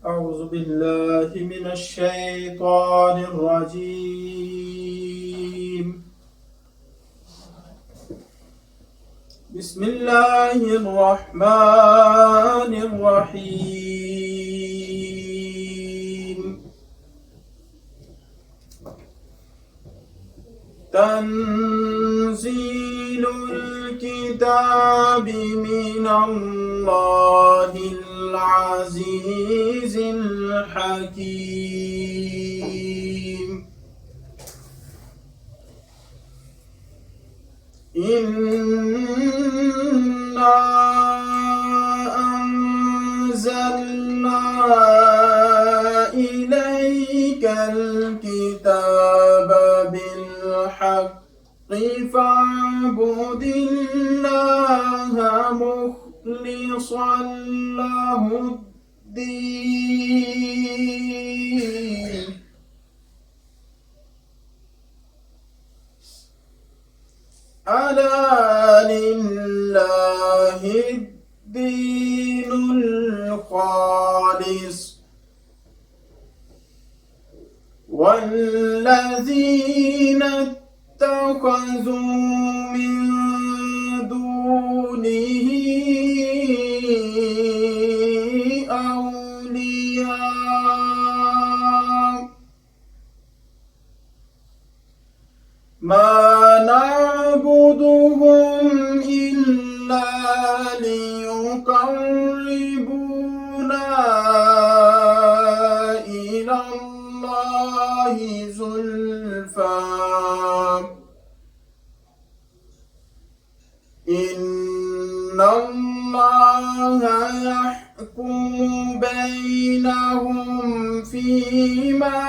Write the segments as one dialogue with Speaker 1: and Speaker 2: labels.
Speaker 1: أعوذ بالله من الشيطان الرجيم. بسم الله الرحمن الرحيم. تنزيل الكتاب من الله العزيز الحكيم. إنا أنزلنا إليك الكتاب بالحق فاعبد الله مخلصا له الدين. ألا لله الدين الخالص والذين اتخذوا من دونه أولياء ما نعبدهم إلا ليقربونا إلى الله زلفى إن الله يحكم بينهم فيما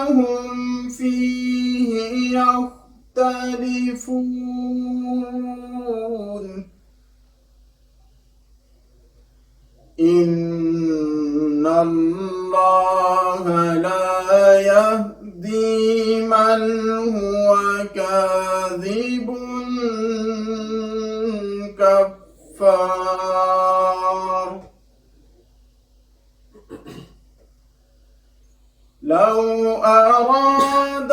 Speaker 1: هم فيه يختلفون. إن الله لا يهدي من هو كاذب كفار. لو أراد